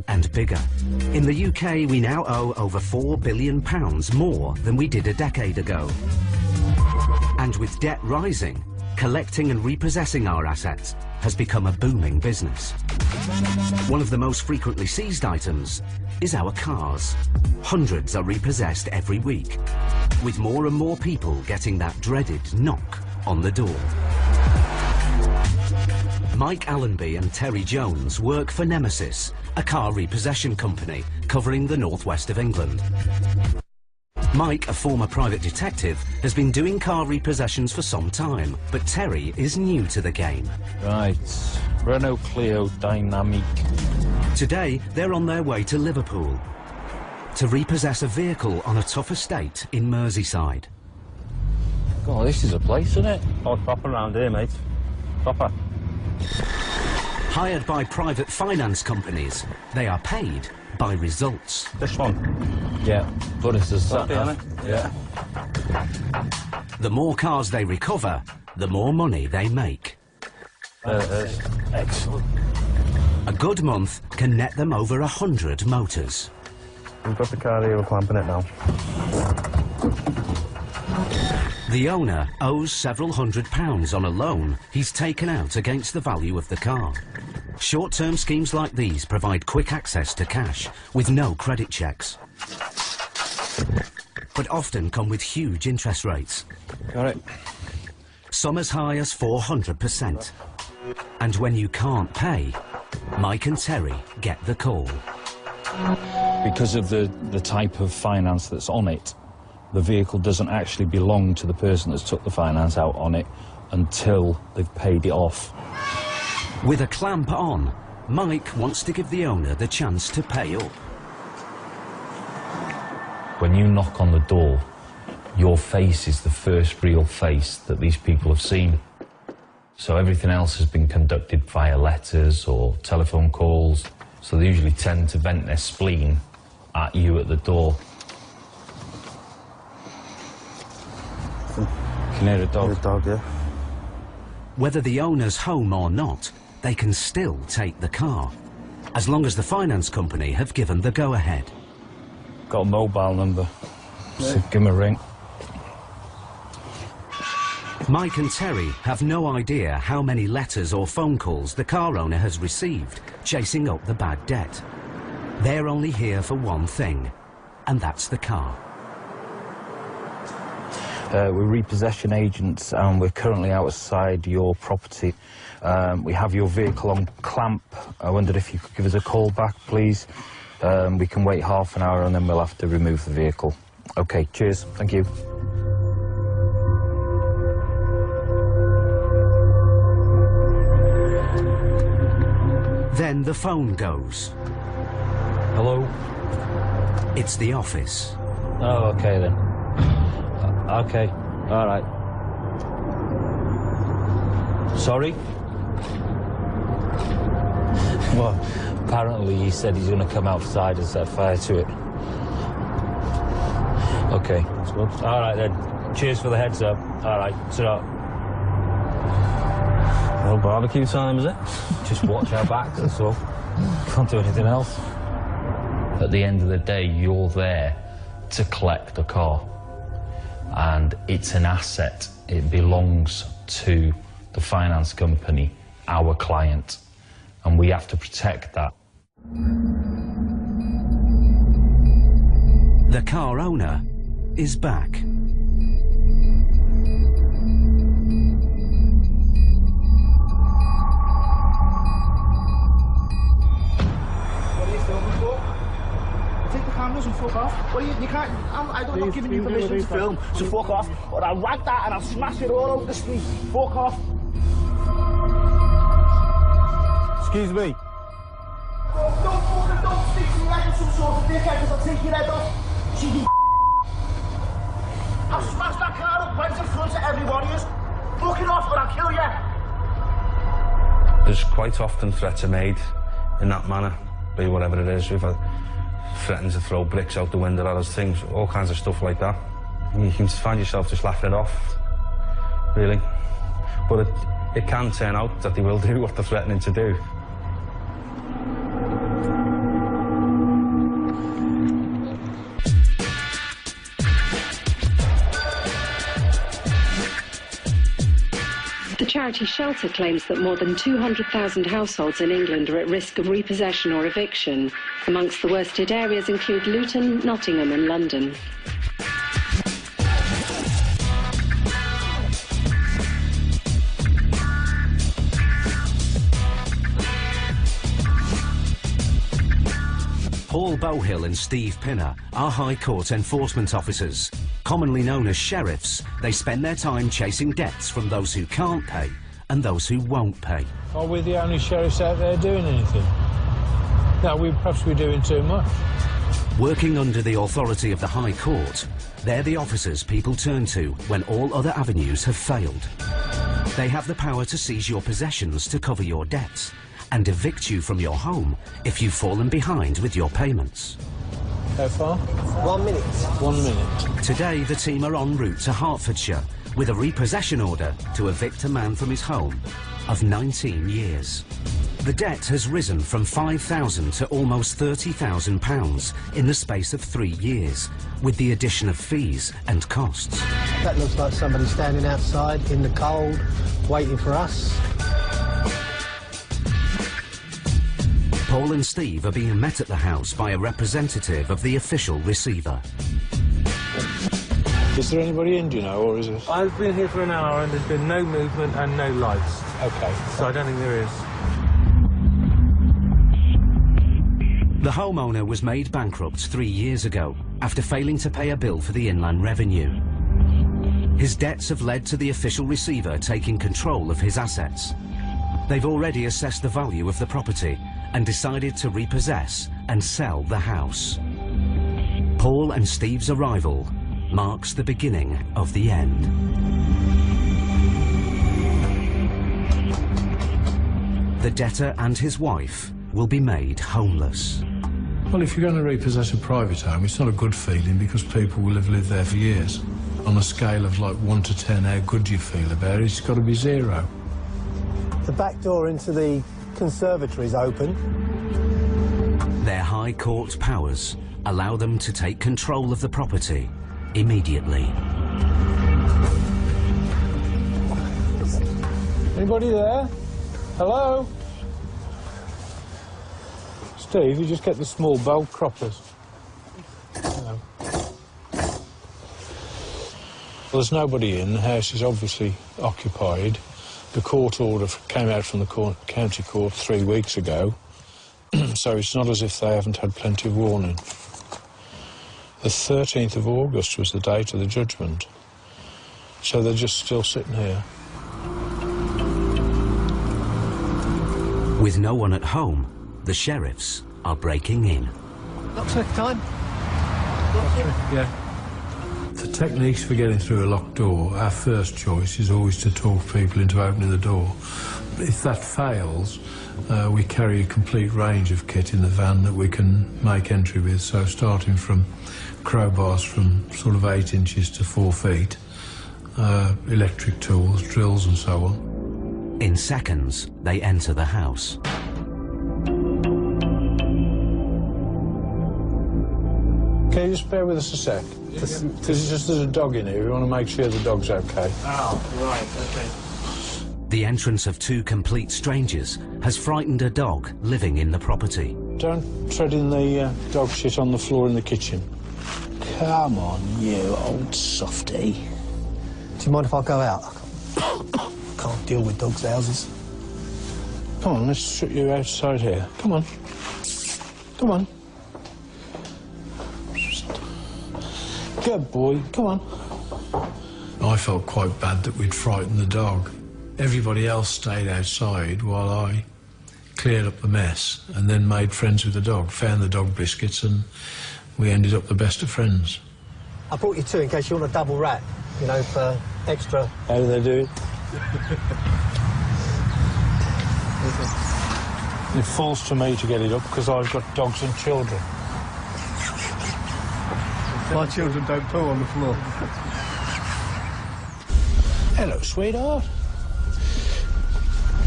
and bigger. In the UK, we now owe over £4 billion more than we did a decade ago. And with debt rising, collecting and repossessing our assets has become a booming business. One of the most frequently seized items is our cars. Hundreds are repossessed every week, with more and more people getting that dreaded knock on the door. Mike Allenby and Terry Jones work for Nemesis, a car repossession company covering the northwest of England. Mike, a former private detective, has been doing car repossessions for some time, but Terry is new to the game. Right, Renault Clio Dynamic. Today, they're on their way to Liverpool to repossess a vehicle on a tough estate in Merseyside. God, this is a place, isn't it? Oh, it's proper around here, mate. Proper. Hired by private finance companies, they are paid by results. This one? Yeah, but it's a Copy, isn't it? Yeah. The more cars they recover, the more money they make. Excellent. A good month can net them over 100 motors. We've got the car here, we're clamping it now. The owner owes several £100s on a loan he's taken out against the value of the car. Short-term schemes like these provide quick access to cash with no credit checks, but often come with huge interest rates. Got it. Some as high as 400%. And when you can't pay, Mike and Terry get the call. Because of the type of finance that's on it, the vehicle doesn't actually belong to the person that's took the finance out on it until they've paid it off. With a clamp on, Mike wants to give the owner the chance to pay up. When you knock on the door, your face is the first real face that these people have seen. So everything else has been conducted via letters or telephone calls, so they usually tend to vent their spleen at you at the door. Can hear a dog. Hear a dog, yeah. Whether the owner's home or not, they can still take the car, as long as the finance company have given the go-ahead. Got a mobile number, so give him a ring. Mike and Terry have no idea how many letters or phone calls the car owner has received, chasing up the bad debt. They're only here for one thing, and that's the car. We're repossession agents and we're currently outside your property. We have your vehicle on clamp. I wondered if you could give us a call back, please. We can wait half an hour and then we'll have to remove the vehicle. Okay, cheers. Thank you. Then the phone goes. Hello? It's the office. Oh, okay then. Okay, all right. Sorry? Well, apparently he said he's going to come outside and set fire to it. Okay, that's good. All right then. Cheers for the heads up. All right, so. No barbecue time, is it? Just watch our backs, that's all. Can't do anything else. At the end of the day, you're there to collect the car. And it's an asset. It belongs to the finance company, our client, and we have to protect that. The car owner is back. What are you filming for? Take the cameras and fuck off. What are you can't, I'm not giving you permission to film, so fuck off. Or I'll write that and I'll smash it all over the street. Fuck off. Excuse me. Don't speak to me like you're some sort of dickhead, because I'll take your head off. Cheeky. I'll smash that car up right in front of everybody. Fuck it off or I'll kill you. There's quite often threats are made in that manner, be whatever it is. We've threatened to throw bricks out the window at us, things, all kinds of stuff like that. And you can find yourself just laughing it off, really. But it can turn out that they will do what they're threatening to do. charity Shelter claims that more than 200,000 households in England are at risk of repossession or eviction. Amongst the worst hit areas include Luton, Nottingham and London. Paul Bowhill and Steve Pinner are High Court enforcement officers. Commonly known as sheriffs, they spend their time chasing debts from those who can't pay and those who won't pay. Are we the only sheriffs out there doing anything? No, perhaps we're doing too much. Working under the authority of the High Court, they're the officers people turn to when all other avenues have failed. They have the power to seize your possessions to cover your debts and evict you from your home if you've fallen behind with your payments. How far? 1 minute. 1 minute. Today, the team are en route to Hertfordshire with a repossession order to evict a man from his home of 19 years. The debt has risen from £5,000 to almost £30,000 in the space of 3 years, with the addition of fees and costs. That looks like somebody standing outside in the cold, waiting for us. Paul and Steve are being met at the house by a representative of the official receiver. Is there anybody in, do you know, or is it? I've been here for an hour and there's been no movement and no lights. OK. So I don't think there is. The homeowner was made bankrupt 3 years ago after failing to pay a bill for the Inland Revenue. His debts have led to the official receiver taking control of his assets. They've already assessed the value of the property and decided to repossess and sell the house. Paul and Steve's arrival marks the beginning of the end. The debtor and his wife will be made homeless. Well, if you're going to repossess a private home, it's not a good feeling because people will have lived there for years. On a scale of like 1 to 10, how good you feel about it, it's got to be 0. The back door into the conservatory is open. Their High Court powers allow them to take control of the property immediately. Anybody there? Hello? Steve, you just get the small bell croppers. No. Well, there's nobody in. The house is obviously occupied. The court order came out from the county court 3 weeks ago, so it's not as if they haven't had plenty of warning. The 13th of August was the date of the judgment, so they're just still sitting here. With no one at home, the sheriffs are breaking in. Locksmith time? Yeah. The techniques for getting through a locked door, our first choice is always to talk people into opening the door. If that fails, we carry a complete range of kit in the van that we can make entry with, so starting from crowbars from sort of 8 inches to 4 feet, electric tools, drills and so on. In seconds, they enter the house. Can you just bear with us a sec? Because it's just there's a dog in here. We want to make sure the dog's OK. Oh, right, OK. The entrance of 2 complete strangers has frightened a dog living in the property. Don't tread in the dog shit on the floor in the kitchen. Come on, you old softy. Do you mind if I go out? Can't deal with dogs' houses. Come on, let's shut you outside here. Come on. Come on. Good boy, come on. I felt quite bad that we'd frightened the dog. Everybody else stayed outside while I cleared up the mess and then made friends with the dog, found the dog biscuits, and we ended up the best of friends. I brought you 2 in case you want a double rat, you know, for extra. How do they do it? It falls to me to get it up because I've got dogs and children. My children don't poo on the floor. Hello, sweetheart.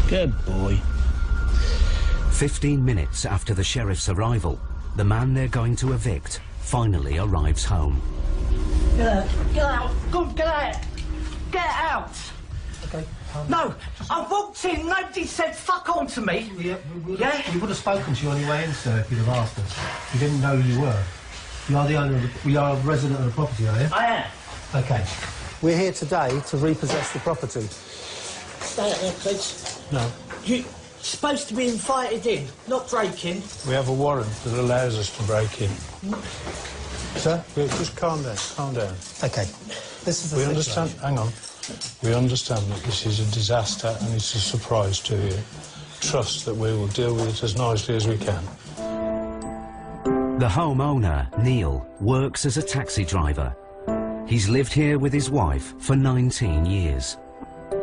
Good boy. 15 minutes after the sheriff's arrival, the man they're going to evict finally arrives home. Get out. Get out. Go, get out. Get out. OK. No, I walked in, nobody said fuck on to me. Yeah? We would have spoken to you on your way in, sir, if you'd have asked us. We didn't know who you were. You are the owner of the... You are a resident of the property, are you? I am. OK. We're here today to repossess the property. Stay out there, please. No. You're supposed to be invited in, not breaking. We have a warrant that allows us to break in. Sir? Just calm down, calm down. OK. This is the We situation. understand... Hang on. We understand that this is a disaster and it's a surprise to you. Trust that we will deal with it as nicely as we can. The homeowner, Neil, works as a taxi driver. He's lived here with his wife for 19 years.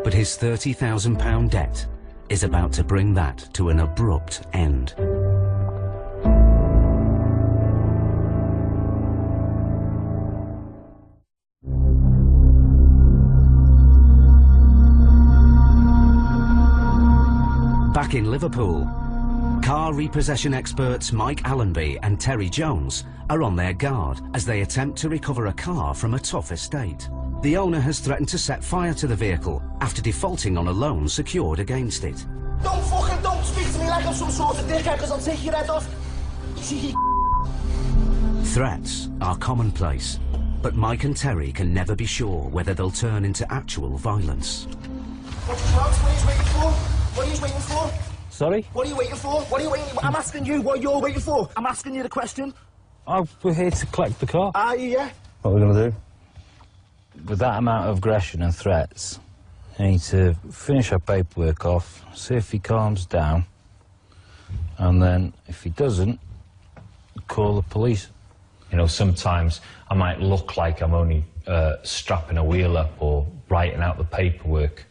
But his £30,000 debt is about to bring that to an abrupt end. Back in Liverpool, car repossession experts Mike Allenby and Terry Jones are on their guard as they attempt to recover a car from a tough estate. The owner has threatened to set fire to the vehicle after defaulting on a loan secured against it. Don't speak to me like I'm some sort of dickhead, because I'll take your head off. Threats are commonplace, but Mike and Terry can never be sure whether they'll turn into actual violence. What are you waiting for? What are you waiting for? Sorry? What are you waiting for? What are you waiting for? I'm asking you what you're waiting for. I'm asking you the question. Oh, we're here to collect the car. Are you, yeah? What are we going to do? With that amount of aggression and threats, I need to finish our paperwork off, see if he calms down, and then, if he doesn't, call the police. You know, sometimes I might look like I'm only strapping a wheel up or writing out the paperwork,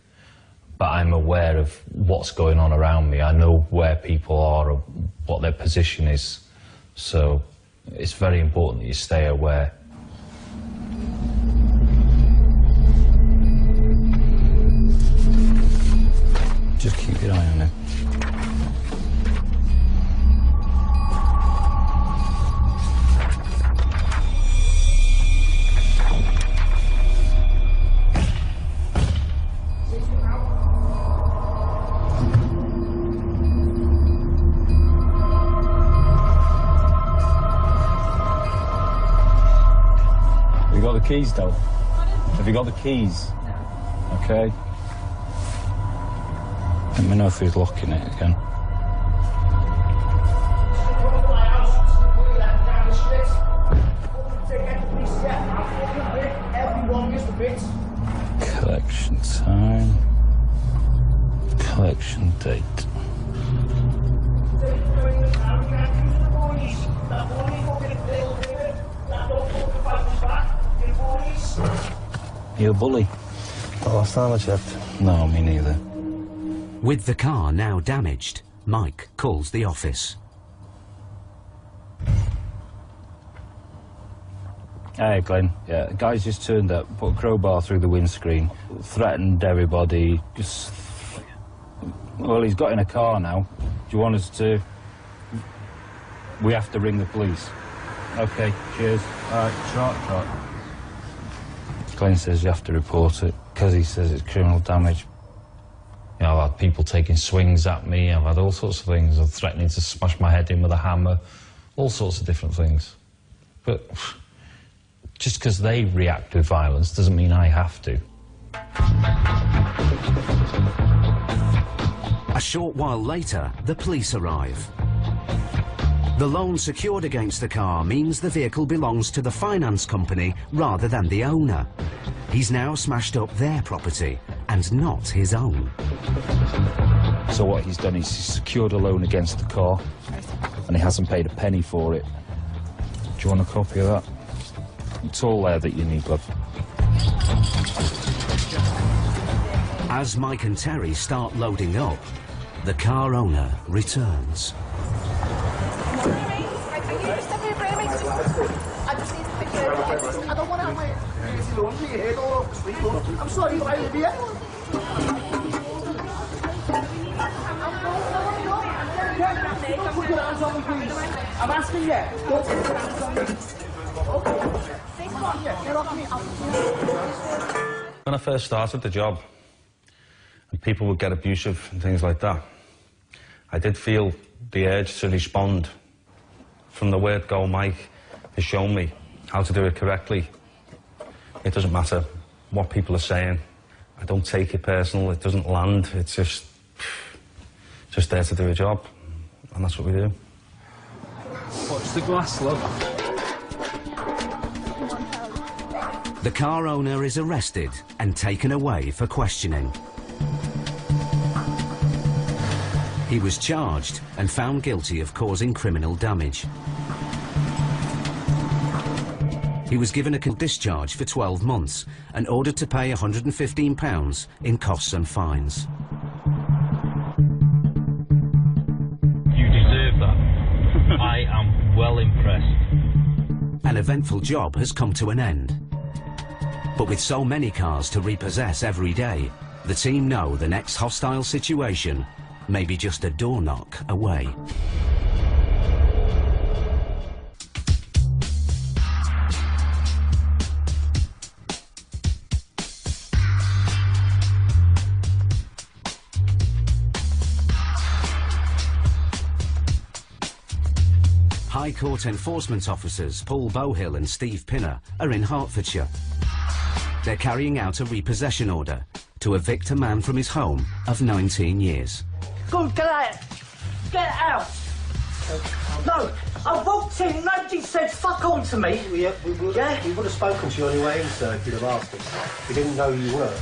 but I'm aware of what's going on around me. I know where people are or what their position is, so it's very important that you stay aware. Just keep your eye on him. Have you got the keys, though? Have you got the keys? No. Okay. Let me know if he's locking it again. Collection time. Collection date. You a bully? Not last time I checked. No, me neither. With the car now damaged, Mike calls the office. Hey, Glenn. Yeah, the guy's just turned up, put a crowbar through the windscreen, threatened everybody. Just... Well, he's got in a car now. Do you want us to... We have to ring the police. OK, cheers. All right, short. Glenn says you have to report it, because he says it's criminal damage. You know, I've had people taking swings at me, I've had all sorts of things, I'm threatening to smash my head in with a hammer, all sorts of different things. But just because they react with violence doesn't mean I have to. A short while later, the police arrive. The loan secured against the car means the vehicle belongs to the finance company rather than the owner. He's now smashed up their property and not his own. So what he's done is he's secured a loan against the car and he hasn't paid a penny for it. Do you want a copy of that? It's all there that you need, love. As Mike and Terry start loading up, the car owner returns. I don't want to have my easy laundry here all over the street. I'm sorry, but I live here. Don't put your hands on me, please. I'm asking you. Don't put your hands on me. Okay. Come on, get off me. When I first started the job, People would get abusive and things like that. I did feel the urge to respond. From the word go, Mike has shown me how to do it correctly. It doesn't matter what people are saying. I don't take it personal, it doesn't land. It's just there to do a job, and that's what we do. Watch the glass, love. The car owner is arrested and taken away for questioning. He was charged and found guilty of causing criminal damage. He was given a discharge for 12 months and ordered to pay £115 in costs and fines. You deserve that. I am well impressed. An eventful job has come to an end. But with so many cars to repossess every day, the team know the next hostile situation may be just a door knock away. High Court enforcement officers Paul Bowhill and Steve Pinner are in Hertfordshire. They're carrying out a repossession order to evict a man from his home of 19 years. Go, get out! Get out! No, I walked in, nobody said fuck on to me. We would have spoken to you on your way in, sir, if you'd have asked us. We didn't know you were.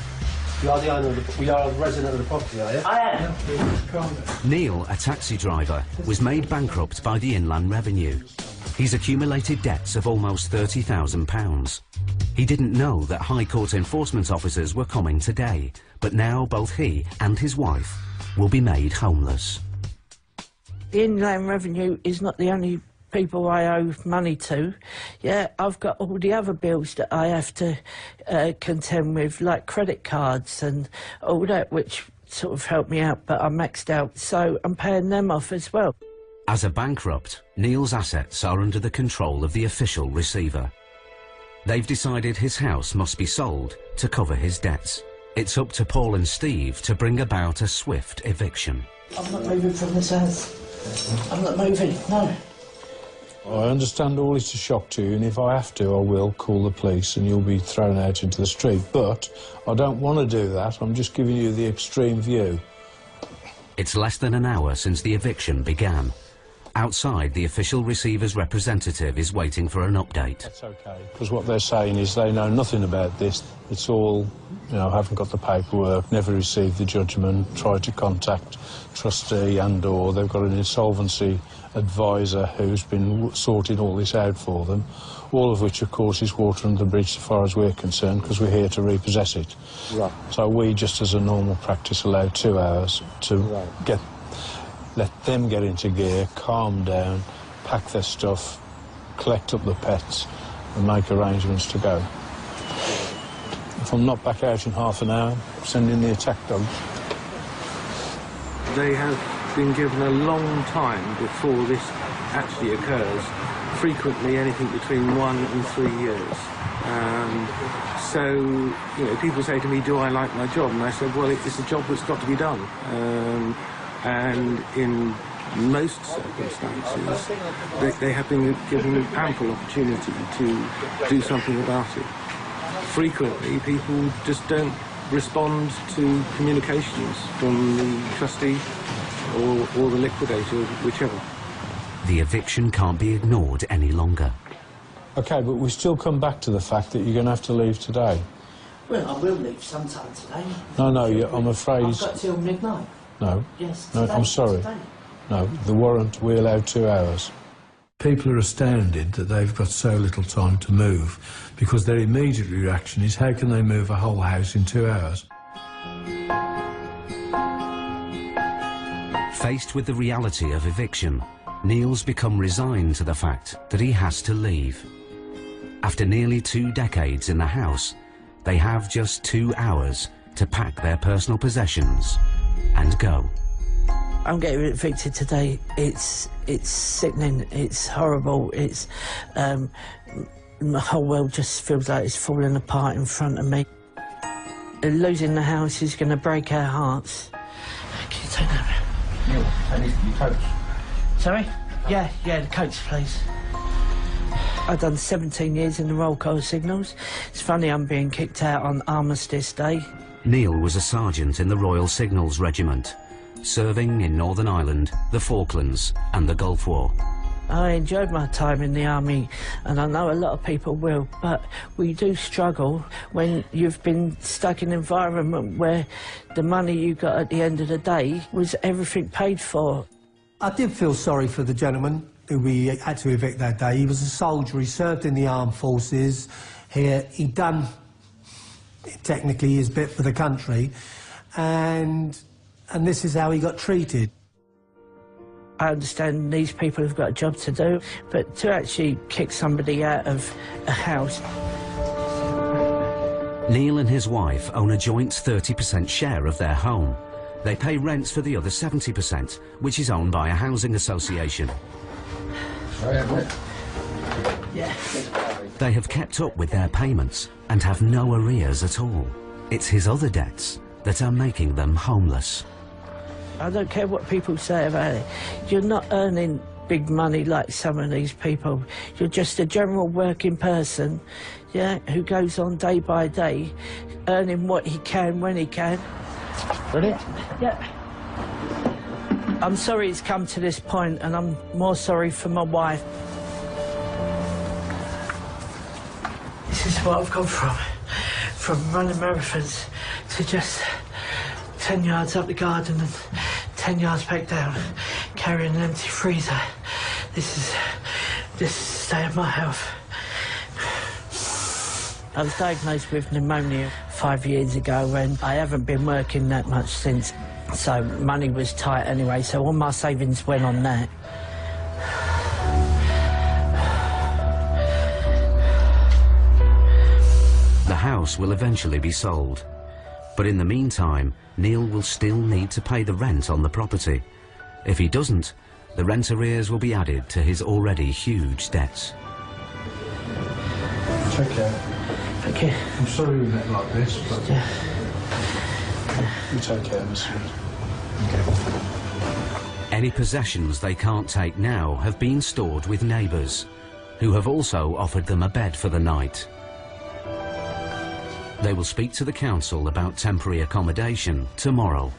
You are the owner of the... You are a resident of the property, are you? I am. Neil, a taxi driver, was made bankrupt by the Inland Revenue. He's accumulated debts of almost £30,000. He didn't know that High Court enforcement officers were coming today, but now both he and his wife will be made homeless. The Inland Revenue is not the only people I owe money to. Yeah, I've got all the other bills that I have to contend with, like credit cards and all that, which sort of helped me out, but I'm maxed out, so I'm paying them off as well. As a bankrupt, Neil's assets are under the control of the official receiver. They've decided his house must be sold to cover his debts. It's up to Paul and Steve to bring about a swift eviction. I'm not moving from this house. I'm not moving, no. I understand all it's a shock to you, and if I have to, I will call the police and you'll be thrown out into the street. But I don't want to do that. I'm just giving you the extreme view. It's less than an hour since the eviction began. Outside, the official receiver's representative is waiting for an update. That's okay, because what they're saying is they know nothing about this. It's all, you know, haven't got the paperwork, never received the judgment, tried to contact trustee and/or they've got an insolvency advisor who's been sorting all this out for them, all of which, of course, is water under the bridge as far as we're concerned, because we're here to repossess it. Right. So we, just as a normal practice, allow 2 hours to let them get into gear, calm down, pack their stuff, collect up the pets and make arrangements to go. If I'm not back out in half an hour, send in the attack dogs. They have been given a long time before this actually occurs, frequently anything between 1 and 3 years. So, you know, people say to me, do I like my job? And I said, well, it's a job that's got to be done. And in most circumstances, they have been given ample opportunity to do something about it. Frequently, people just don't respond to communications from the trustee or the liquidator, whichever. The eviction can't be ignored any longer. OK, but we still come back to the fact that you're going to have to leave today. Well, I will leave sometime today. No, I'm afraid... I've got till midnight. No. Yes, No, today, I'm sorry. Today. No, the warrant, we allow 2 hours. People are astounded that they've got so little time to move, because their immediate reaction is, how can they move a whole house in 2 hours? Faced with the reality of eviction, Neil's become resigned to the fact that he has to leave. After nearly 2 decades in the house, they have just 2 hours to pack their personal possessions and go. I'm getting evicted today. It's sickening. It's horrible. It's my whole world just feels like it's falling apart in front of me. losing the house is going to break our hearts. Can you take that? Neil, take this to your coach. Sorry? Yeah, the coach, please. I've done 17 years in the Royal Corps Signals. It's funny I'm being kicked out on Armistice Day. Neil was a sergeant in the Royal Signals Regiment, serving in Northern Ireland, the Falklands and the Gulf War. I enjoyed my time in the army, and I know a lot of people will, but we do struggle when you've been stuck in an environment where the money you got at the end of the day was everything paid for. I did feel sorry for the gentleman who we had to evict that day. He was a soldier, he served in the armed forces. He'd done, technically, his bit for the country, and this is how he got treated. I understand these people have got a job to do, but to actually kick somebody out of a house... Neil and his wife own a joint 30% share of their home. They pay rents for the other 70%, which is owned by a housing association. Yeah. They have kept up with their payments and have no arrears at all. It's his other debts that are making them homeless. I don't care what people say about it. You're not earning big money like some of these people. You're just a general working person, yeah, who goes on day by day, earning what he can when he can. Ready? Yeah. I'm sorry it's come to this point, and I'm more sorry for my wife. This is what I've gone from running marathons to just 10 yards up the garden and 10 yards back down, carrying an empty freezer. This is the state of my health. I was diagnosed with pneumonia 5 years ago, and I haven't been working that much since. So money was tight anyway, so all my savings went on that. The house will eventually be sold. But in the meantime, Neil will still need to pay the rent on the property. If he doesn't, the rent arrears will be added to his already huge debts. Take care. Thank you. I'm sorry we met like this, but... Yeah. You take care, Mr. Reed. Okay. Any possessions they can't take now have been stored with neighbours, who have also offered them a bed for the night. They will speak to the council about temporary accommodation tomorrow.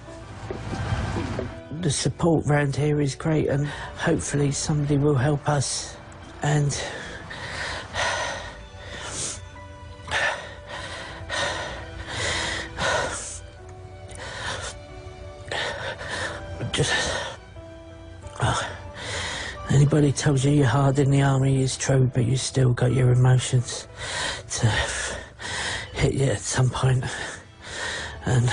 The support round here is great, and hopefully somebody will help us. And just anybody tells you you're hard in the army is true, but you still got your emotions to hit you at some point. And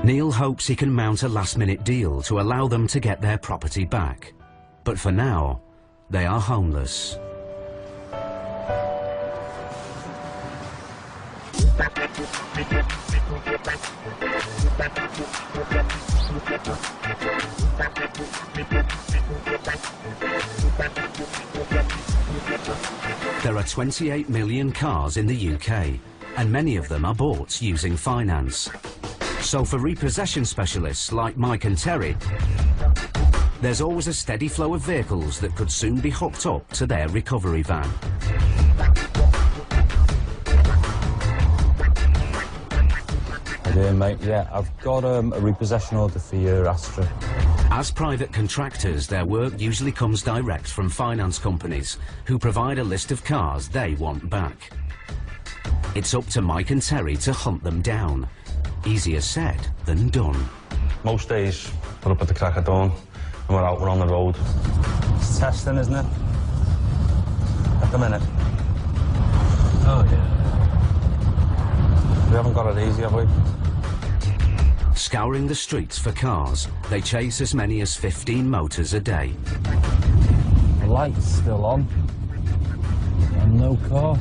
Neil hopes he can mount a last-minute deal to allow them to get their property back. But for now, they are homeless. There are 28 million cars in the UK, and many of them are bought using finance. So for repossession specialists like Mike and Terry, there's always a steady flow of vehicles that could soon be hooked up to their recovery van. How you doing, mate? Yeah, I've got a repossession order for your Astra. As private contractors, their work usually comes direct from finance companies, who provide a list of cars they want back. It's up to Mike and Terry to hunt them down. Easier said than done. Most days, we're up at the crack of dawn, and we're on the road. It's testing, isn't it? At the minute. Oh, yeah. We haven't got it easy, have we? Scouring the streets for cars, they chase as many as 15 motors a day. The light's still on. And no car.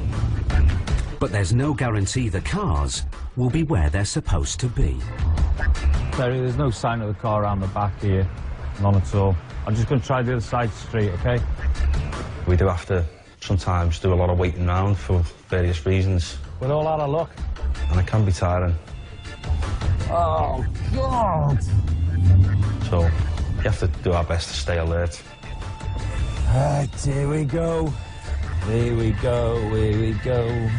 But there's no guarantee the cars will be where they're supposed to be. Terry, there's no sign of the car around the back here. None at all. I'm just going to try the other side of the street, OK? We do have to sometimes do a lot of waiting around for various reasons. We're all out of luck. And it can be tiring. Oh, God! So, you have to do our best to stay alert. Right, here we go. Here we go, here we go.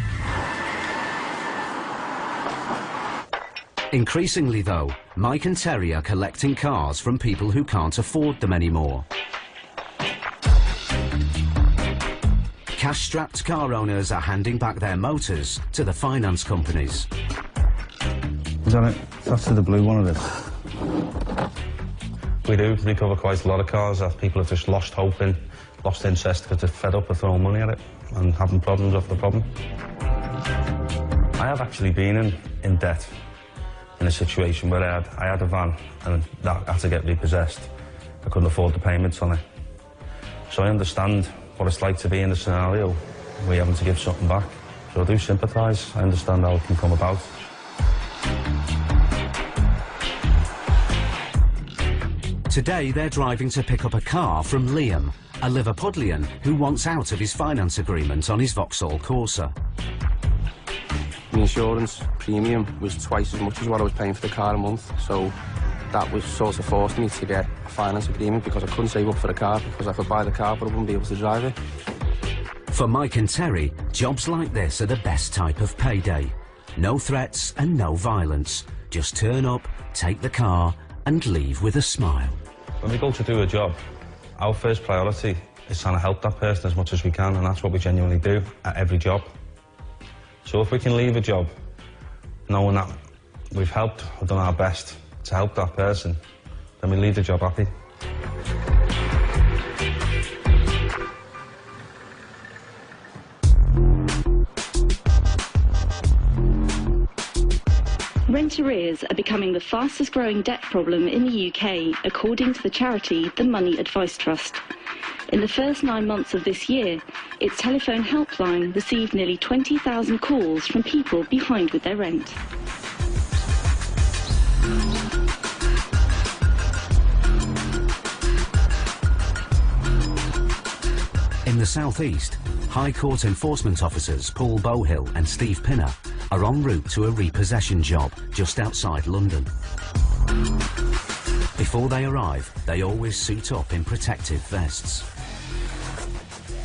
Increasingly, though, Mike and Terry are collecting cars from people who can't afford them anymore. Cash-strapped car owners are handing back their motors to the finance companies. Is that it? That's the blue one of it. We do recover quite a lot of cars that people have just lost hope in, lost interest because they're fed up with throwing money at it and having problems after problem. I have actually been in debt in a situation where I had a van and that had to get repossessed. I couldn't afford the payments on it. So I understand what it's like to be in a scenario where you're having to give something back. So I do sympathise. I understand how it can come about. Today they're driving to pick up a car from Liam, a Liverpudlian who wants out of his finance agreement on his Vauxhall Corsa. The insurance premium was twice as much as what I was paying for the car a month, so that was sort of forced me to get a finance agreement because I couldn't save up for the car because I could buy the car but I wouldn't be able to drive it. For Mike and Terry, jobs like this are the best type of payday. No threats and no violence. Just turn up, take the car and leave with a smile. When we go to do a job, our first priority is trying to help that person as much as we can, and that's what we genuinely do at every job. So if we can leave a job knowing that we've helped, we've done our best to help that person, then we leave the job happy. Rent arrears are becoming the fastest growing debt problem in the UK, according to the charity The Money Advice Trust. In the first 9 months of this year, its telephone helpline received nearly 20,000 calls from people behind with their rent. In the southeast, High Court enforcement officers Paul Bowhill and Steve Pinner are en route to a repossession job just outside London. Before they arrive, they always suit up in protective vests.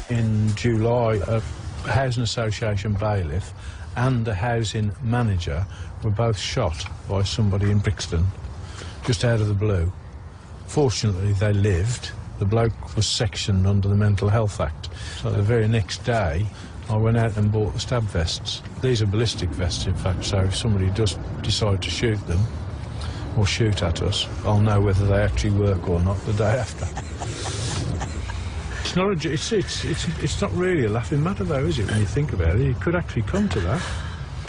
In July, a housing association bailiff and a housing manager were both shot by somebody in Brixton, just out of the blue. Fortunately, they lived. The bloke was sectioned under the Mental Health Act. So the very next day, I went out and bought the stab vests. These are ballistic vests, in fact, so if somebody does decide to shoot them, or shoot at us, I'll know whether they actually work or not the day after. It's not really a laughing matter, though, is it, when you think about it? It could actually come to that.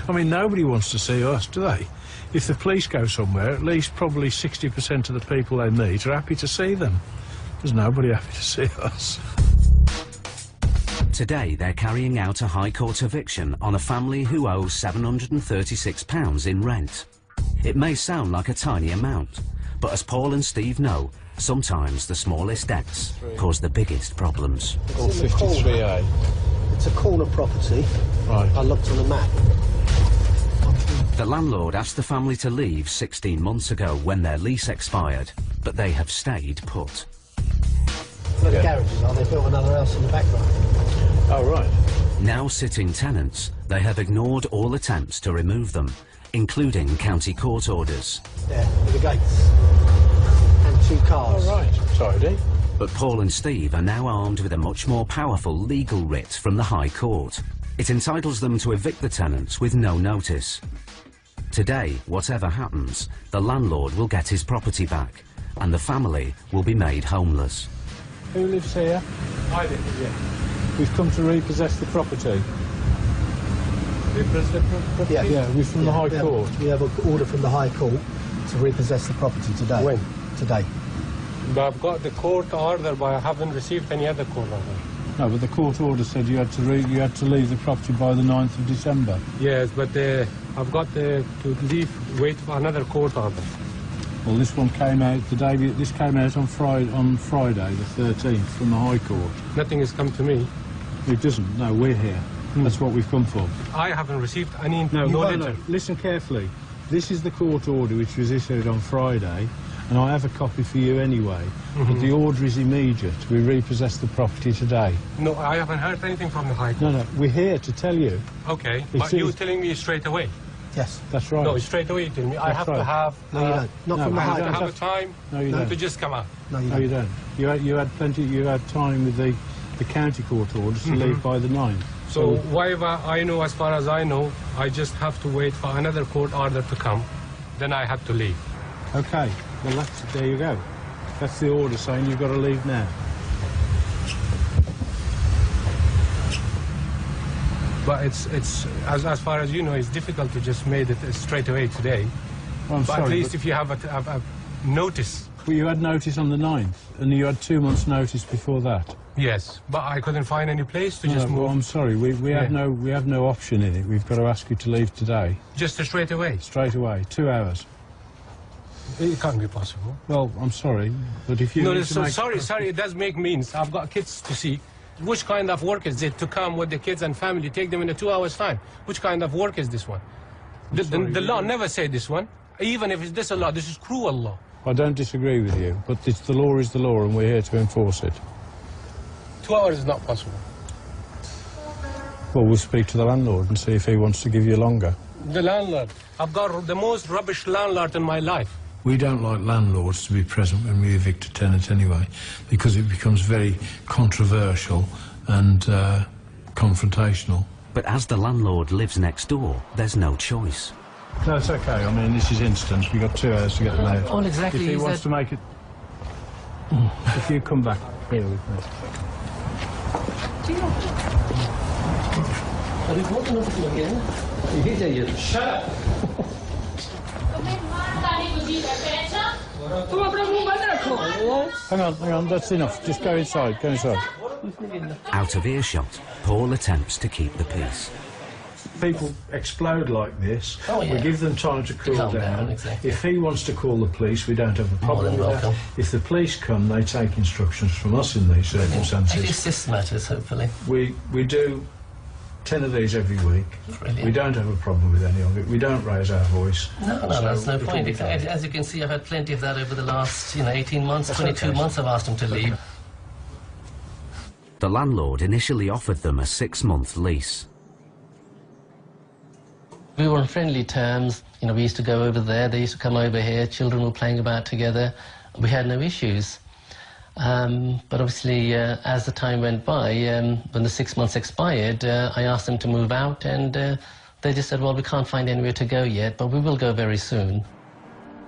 I mean, nobody wants to see us, do they? If the police go somewhere, at least probably 60% of the people they meet are happy to see them. There's nobody happy to see us. Today, they're carrying out a High Court eviction on a family who owe £736 in rent. It may sound like a tiny amount, but as Paul and Steve know, sometimes the smallest debts cause the biggest problems. Or 53A. It's a corner property. Right. I looked on the map. The landlord asked the family to leave 16 months ago when their lease expired, but they have stayed put. Where the garages are, they built another house in the background. Oh, right. Now sitting tenants, they have ignored all attempts to remove them, including county court orders. There, with the gates. And 2 cars. Oh, right. Sorry, Dee. But Paul and Steve are now armed with a much more powerful legal writ from the High Court. It entitles them to evict the tenants with no notice. Today, whatever happens, the landlord will get his property back, and the family will be made homeless. Who lives here? I live here. We've come to repossess the property. Repossess the property? Yeah, we're from the High Court. We have an order from the High Court to repossess the property today. When? Today. But I've got the court order, but I haven't received any other court order. No, but the court order said you had to leave the property by the 9th of December. Yes, but I've got to leave, wait for another court order. Well, this one came out the day. This came out on Friday, the 13th, from the High Court. Nothing has come to me. It doesn't. No, we're here. That's what we've come for. I haven't received any No, letter. Listen carefully. This is the court order which was issued on Friday, and I have a copy for you anyway. But the order is immediate. We repossess the property today. No, I haven't heard anything from the High Court. No, we're here to tell you. Okay, but you're telling me straight away? Yes. That's right. No, straight away you're telling me. I have to have... No, you don't. Not from the I High have to Court. have a time to just come out. No, you don't. You had plenty. You had time with the county court orders to leave by the 9th. So whatever I know, as far as I know, I just have to wait for another court order to come. Then I have to leave. Okay. Well, there you go. That's the order saying you've got to leave now. But it's as far as you know, it's difficult to just make it straight away today. Well, I'm but sorry, at least if you have a notice. Well, you had notice on the 9th, and you had 2 months' notice before that. Yes, but I couldn't find any place to just move. Well, I'm sorry, we have no option in it. We've got to ask you to leave today. Just straight away? Straight away, 2 hours. It can't be possible. Well, I'm sorry, but if you No, sorry, it does make means. I've got kids to see. Which kind of work is it to come with the kids and family, take them in a 2 hours time? Which kind of work is this one? The law never said this one. Even if it's this a law, this is cruel law. I don't disagree with you, but the law is the law, and we're here to enforce it. 2 hours is not possible. Well, we'll speak to the landlord and see if he wants to give you longer. The landlord. I've got the most rubbish landlord in my life. We don't like landlords to be present when we evict a tenant anyway, because it becomes very controversial and confrontational. But as the landlord lives next door, there's no choice. No, it's okay. I mean, this is instant. We've got 2 hours to get them out. Well, exactly. If he wants to make it... If you come back here with me. Shut up! Hang on, that's enough. Just go inside, go inside. Out of earshot, Paul attempts to keep the peace. People explode like this. Oh, yeah. We give them time to cool down. Exactly. If he wants to call the police, we don't have a problem with that. If the police come, they take instructions from us in these circumstances. It assists matters, hopefully. We do 10 of these every week. Brilliant. We don't have a problem with any of it. We don't raise our voice. No, there's no point. As you can see, I've had plenty of that over the last, 18 months, That's 22 okay. months I've asked them to leave. The landlord initially offered them a 6-month lease. We were on friendly terms. We used to go over there, they used to come over here, children were playing about together. We had no issues. But obviously, as the time went by, when the 6 months expired, I asked them to move out, and they just said, well, we can't find anywhere to go yet, but we will go very soon.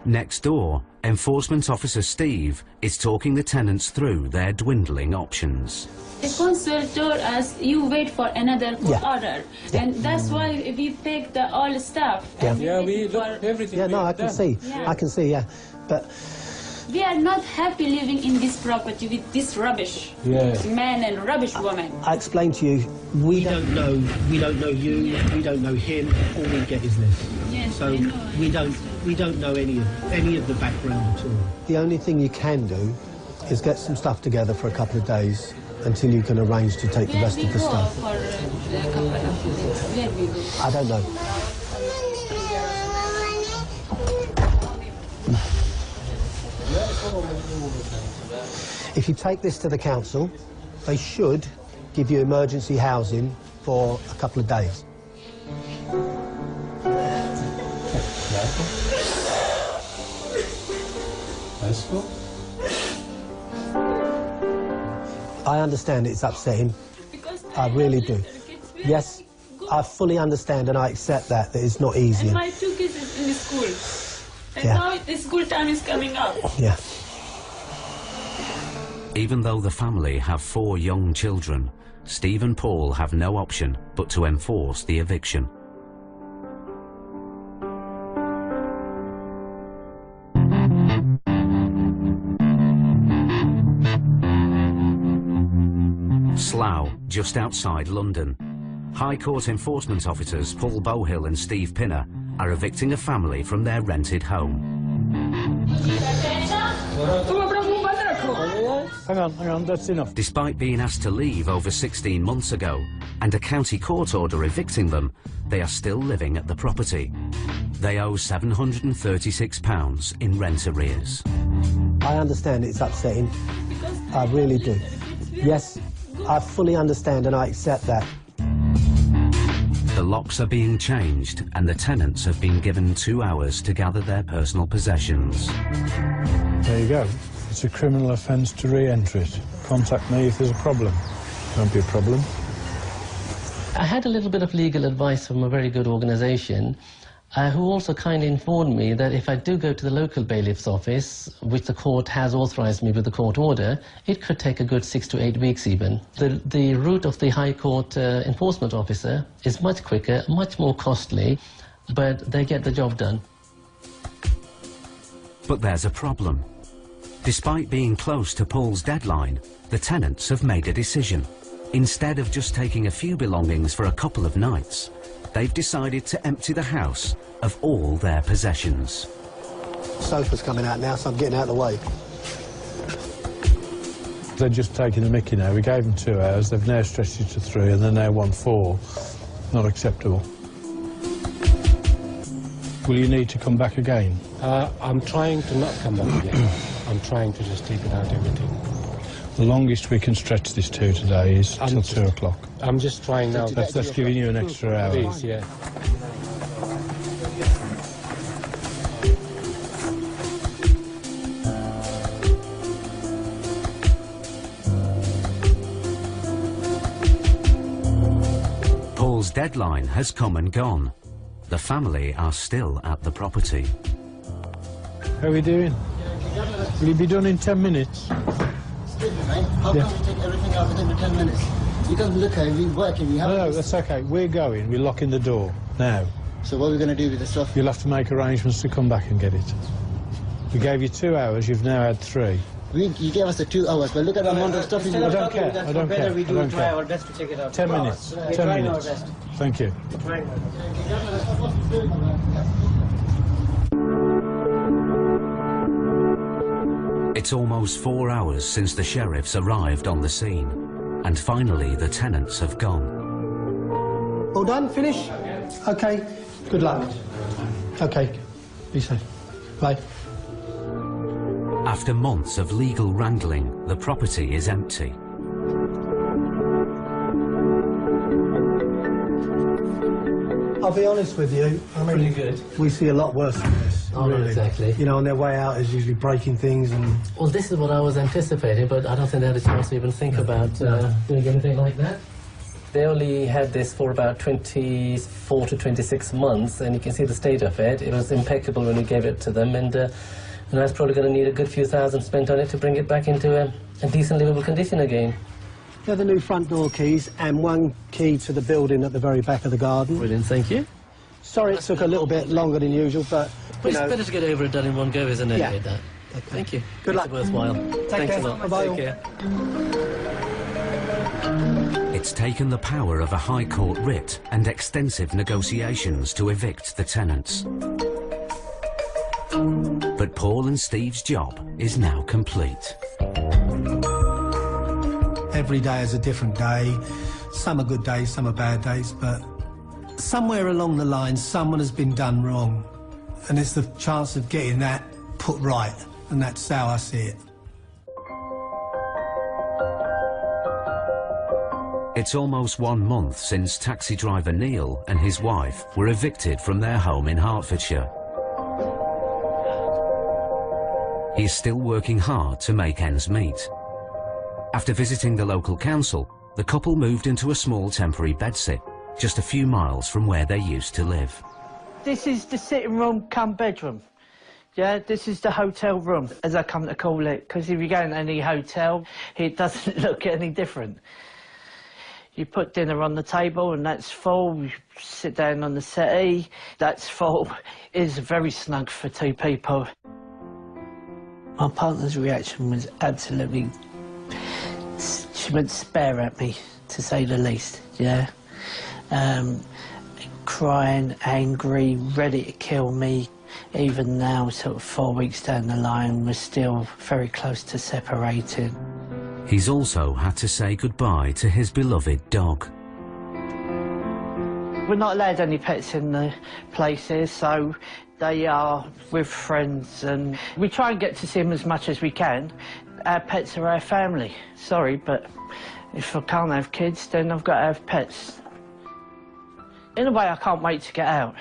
Next door, Enforcement Officer Steve is talking the tenants through their dwindling options. The council told us you wait for another court order, and that's why we picked the all stuff. Yeah, we look everything. Yeah, no, I can see. Yeah. I can see, yeah. But we are not happy living in this property with this rubbish man and rubbish woman. I explained to you, we don't know you, we don't know him. All we get is this. Yes, so I know. we don't know any of the background at all. The only thing you can do is get some stuff together for a couple of days until you can arrange to take the rest of the stuff. For a couple of days. Where we go? I don't know. If you take this to the council, they should give you emergency housing for a couple of days. I understand it's upsetting. I really do. Yes, I fully understand and I accept that it's not easy. And my 2 kids is in school. And Yeah. now the school time is coming up. Yeah. Even though the family have 4 young children, Steve and Paul have no option but to enforce the eviction. Slough, just outside London. High Court enforcement officers Paul Bohill and Steve Pinner are evicting a family from their rented home. Hang on, that's enough. Despite being asked to leave over 16 months ago and a county court order evicting them, they are still living at the property. They owe £736 in rent arrears. I understand it's upsetting. I really do. Yes, I fully understand and I accept that. The locks are being changed and the tenants have been given 2 hours to gather their personal possessions. There you go. It's a criminal offence to re-enter it. Contact me if there's a problem. Won't be a problem. I had a little bit of legal advice from a very good organisation who also kindly informed me that if I do go to the local bailiff's office, which the court has authorised me with the court order, it could take a good 6 to 8 weeks even. The route of the High Court enforcement officer is much quicker, much more costly, but they get the job done. But there's a problem. Despite being close to Paul's deadline, the tenants have made a decision. Instead of just taking a few belongings for a couple of nights, they've decided to empty the house of all their possessions. Sofa's coming out now, so I'm getting out of the way. They're just taking the mickey now. We gave them 2 hours, they've now stretched it to 3 and they now want 4. Not acceptable. Will you need to come back again? I'm trying to not come back again. I'm trying to just take it out everything. The longest we can stretch this to today is till 2 o'clock. I'm just trying now. That's giving you an extra hour. Please, yeah. Paul's deadline has come and gone. The family are still at the property. How are we doing? Will you be done in 10 minutes? Excuse me, mate. How can we take everything out within the 10 minutes? Because look, we're working, we have... No, that's okay. We're going. We're locking the door now. So what are we going to do with the stuff? You'll have to make arrangements to come back and get it. We gave you 2 hours, you've now had 3. You gave us the 2 hours, but look at the amount of stuff in the... I don't care, I don't care, I don't care. our best to take it out. 10 minutes, 10 minutes. Thank you. It's almost 4 hours since the sheriffs arrived on the scene, and finally the tenants have gone. All done? Finish? Okay. Good luck. Okay. Be safe. Bye. After months of legal wrangling, the property is empty. I'll be honest with you, I mean, pretty good. We see a lot worse than this. Oh, really. Exactly. You know, on their way out is usually breaking things and... Well, this is what I was anticipating, but I don't think they had a chance to even think about doing anything like that. They only had this for about 24 to 26 months, and you can see the state of it. It was impeccable when we gave it to them, and I was probably going to need a good few thousand spent on it to bring it back into a decent livable condition again. They're the new front door keys and 1 key to the building at the very back of the garden. Brilliant, thank you. Sorry it took a little bit longer than usual, but, But it's better to get over it done in one go, isn't it? Yeah. That. Thank you. Good luck. It's worthwhile. Thanks care. a lot. Bye-bye. Take care. It's taken the power of a High Court writ and extensive negotiations to evict the tenants. But Paul and Steve's job is now complete. every day is a different day. Some are good days, some are bad days, but somewhere along the line, someone has been done wrong. And it's the chance of getting that put right, and that's how I see it. It's almost 1 month since taxi driver Neil and his wife were evicted from their home in Hertfordshire. He is still working hard to make ends meet. After visiting the local council, the couple moved into a small temporary bedsit, just a few miles from where they used to live. This is the sitting room come bedroom. Yeah, this is the hotel room, as I come to call it, because if you go in any hotel, it doesn't look any different. You put dinner on the table and that's full, you sit down on the settee, that's full. It's very snug for 2 people. My partner's reaction was absolutely... She went spare at me, to say the least, yeah. Crying, angry, ready to kill me. even now, sort of 4 weeks down the line, we're still very close to separating. He's also had to say goodbye to his beloved dog. We're not allowed any pets in the place here, so they are with friends, and we try and get to see them as much as we can. Our pets are our family. Sorry, but if I can't have kids, then I've got to have pets. In a way, I can't wait to get out.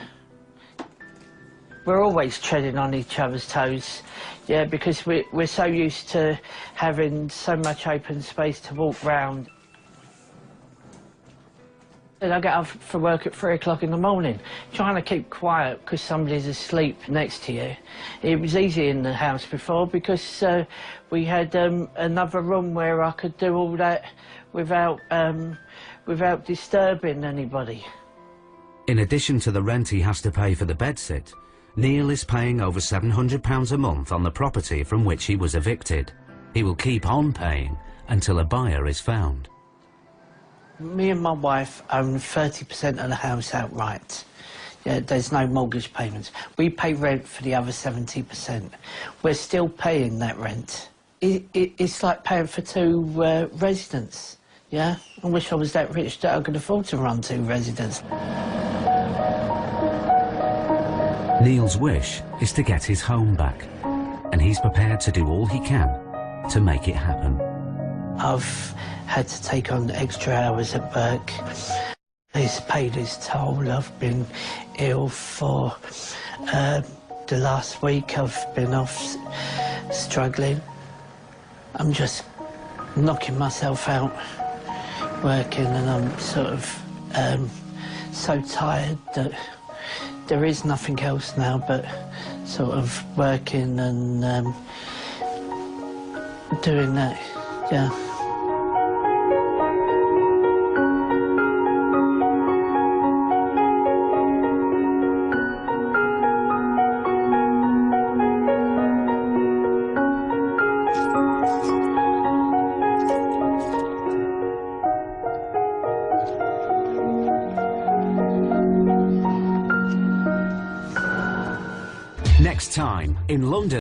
We're always treading on each other's toes, yeah, because we're so used to having so much open space to walk round. And I get up for work at 3 o'clock in the morning, trying to keep quiet because somebody's asleep next to you. It was easy in the house before because we had another room where I could do all that without disturbing anybody. In addition to the rent he has to pay for the bedsit, Neil is paying over £700 a month on the property from which he was evicted. He will keep on paying until a buyer is found. Me and my wife own 30% of the house outright. Yeah, there's no mortgage payments. We pay rent for the other 70%. We're still paying that rent. It's like paying for 2 residents, yeah? I wish I was that rich that I could afford to run 2 residents. Neil's wish is to get his home back, and he's prepared to do all he can to make it happen. I've had to take on extra hours at work. It's paid its toll. I've been ill for the last week. I've been off struggling. I'm just knocking myself out working, and I'm sort of so tired that there is nothing else now but sort of working and doing that, yeah. Next time in London.